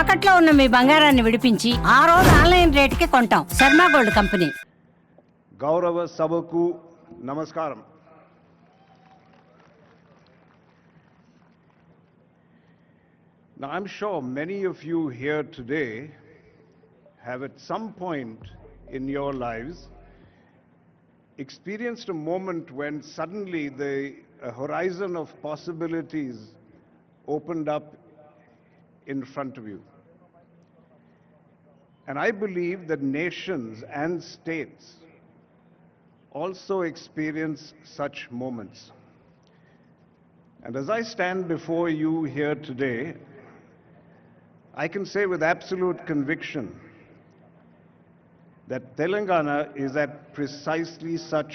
తాకట్లో ఉన్న మీ బంగారాన్ని విడిపించి ఆ రోజు ఆన్లైన్ రేటుకి కొంటాం. Sharma gold company. గౌరవ సభకు నమస్కారం. Now I'm sure many of you here today have at some point in your lives experienced a moment when suddenly the horizon of possibilities opened up in front of you. And I believe that nations and states also experience such moments. And as I stand before you here today, I can say with absolute conviction that Telangana is at precisely such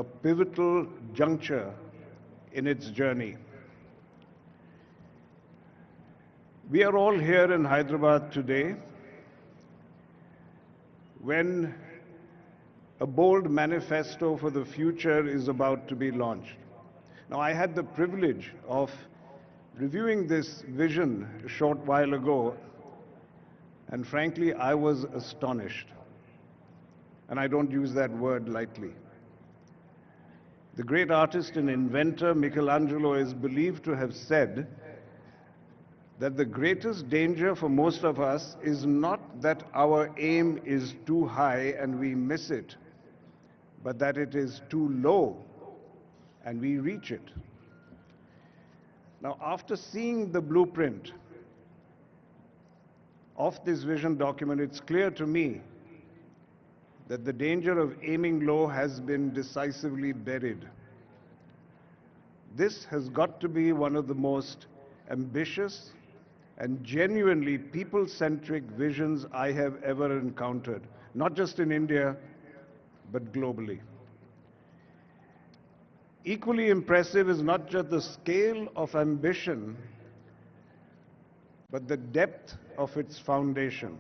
a pivotal juncture in its journey. We are all here in Hyderabad today when a bold manifesto for the future is about to be launched. Now, I had the privilege of reviewing this vision a short while ago, and frankly, I was astonished. And I don't use that word lightly. The great artist and inventor Michelangelo is believed to have said that the greatest danger for most of us is not that our aim is too high and we miss it, but that it is too low and we reach it. Now, after seeing the blueprint of this vision document, it's clear to me that the danger of aiming low has been decisively buried. This has got to be one of the most ambitious and genuinely people-centric visions I have ever encountered, not just in India, but globally. Equally impressive is not just the scale of ambition, but the depth of its foundation.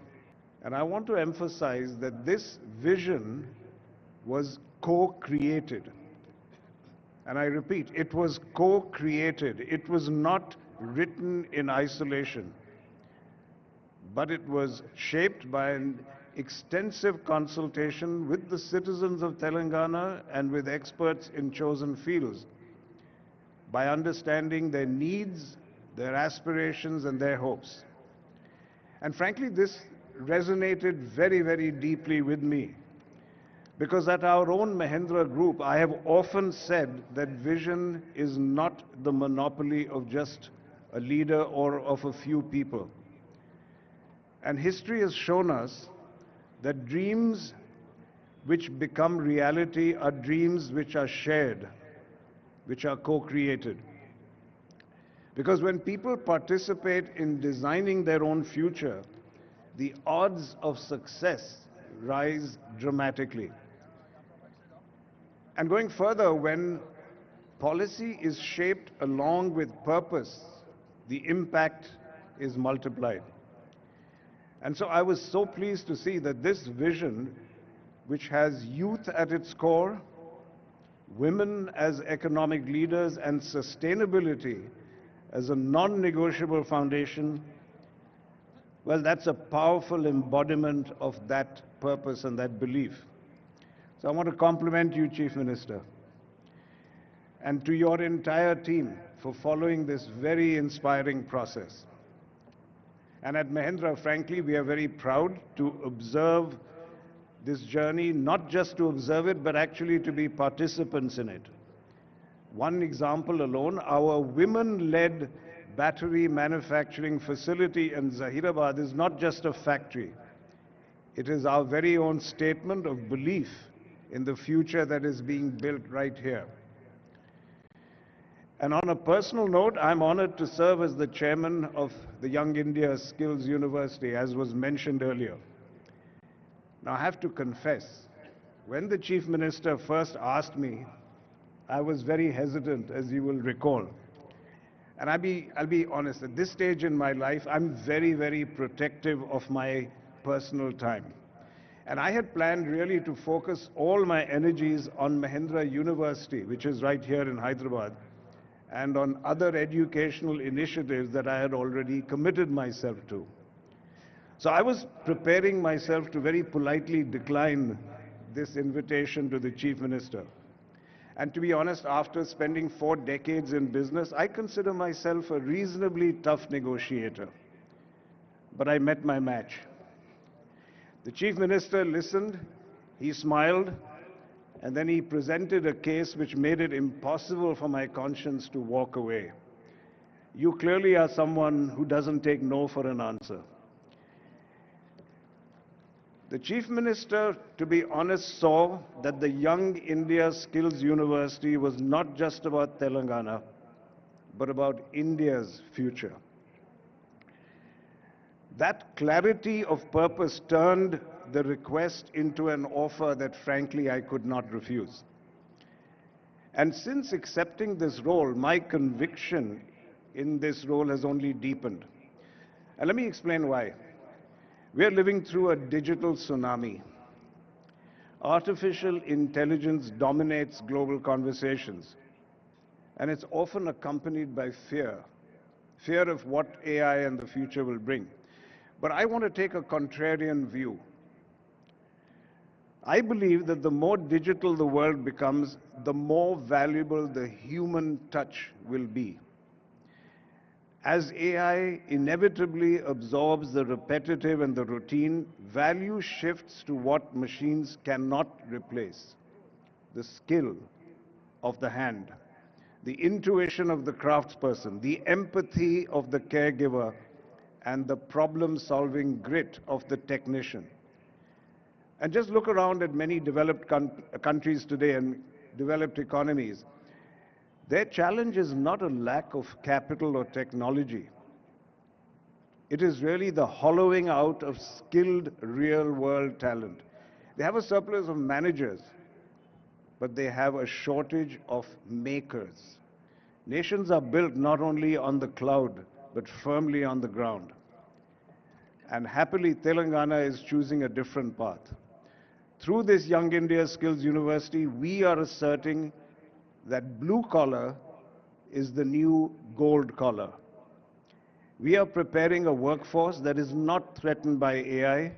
And I want to emphasize that this vision was co-created. And I repeat, it was co-created. It was not written in isolation, but it was shaped by an extensive consultation with the citizens of Telangana and with experts in chosen fields, by understanding their needs, their aspirations, and their hopes. And frankly, this resonated very, very deeply with me, because at our own Mahindra Group, I have often said that vision is not the monopoly of just a leader or of a few people. And history has shown us that dreams which become reality are dreams which are shared, which are co-created. Because when people participate in designing their own future, the odds of success rise dramatically. And going further, when policy is shaped along with purpose, the impact is multiplied. And so I was so pleased to see that this vision, which has youth at its core, women as economic leaders, and sustainability as a non-negotiable foundation, well, that's a powerful embodiment of that purpose and that belief. So I want to compliment you, Chief Minister, and to your entire team for following this very inspiring process. And at Mahindra, frankly, we are very proud to observe this journey, not just to observe it, but actually to be participants in it. One example alone, our women-led battery manufacturing facility in Zahirabad is not just a factory. It is our very own statement of belief in the future that is being built right here. And on a personal note, I'm honored to serve as the chairman of the Young India Skills University, as was mentioned earlier. Now, I have to confess, when the Chief Minister first asked me, I was very hesitant, as you will recall. And I'll be honest, at this stage in my life, I'm very, very protective of my personal time. And I had planned really to focus all my energies on Mahindra University, which is right here in Hyderabad, and on other educational initiatives that I had already committed myself to. So I was preparing myself to very politely decline this invitation to the Chief Minister. And to be honest, after spending 4 decades in business, I consider myself a reasonably tough negotiator. But I met my match. The Chief Minister listened, he smiled, and then he presented a case which made it impossible for my conscience to walk away. You clearly are someone who doesn't take no for an answer. The Chief Minister, to be honest, saw that the Young India Skills University was not just about Telangana, but about India's future. That clarity of purpose turned the request into an offer that, frankly, I could not refuse. And since accepting this role, my conviction in this role has only deepened. And let me explain why. We are living through a digital tsunami. Artificial intelligence dominates global conversations, and it's often accompanied by fear of what AI and the future will bring. But I want to take a contrarian view. I believe that the more digital the world becomes, the more valuable the human touch will be. As AI inevitably absorbs the repetitive and the routine, value shifts to what machines cannot replace: the skill of the hand, the intuition of the craftsperson, the empathy of the caregiver, and the problem-solving grit of the technician. And just look around at many developed countries today and developed economies. Their challenge is not a lack of capital or technology. It is really the hollowing out of skilled real-world talent. They have a surplus of managers, but they have a shortage of makers. Nations are built not only on the cloud, but firmly on the ground. And happily, Telangana is choosing a different path. Through this Young India Skills University, we are asserting that blue collar is the new gold collar. We are preparing a workforce that is not threatened by AI,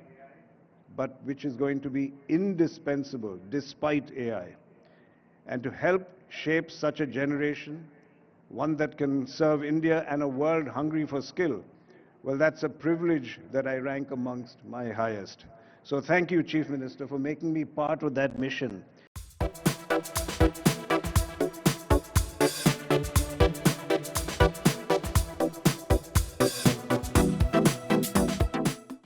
but which is going to be indispensable despite AI. And to help shape such a generation, one that can serve India and a world hungry for skill, well, that's a privilege that I rank amongst my highest. So thank you, Chief Minister, for making me part of that mission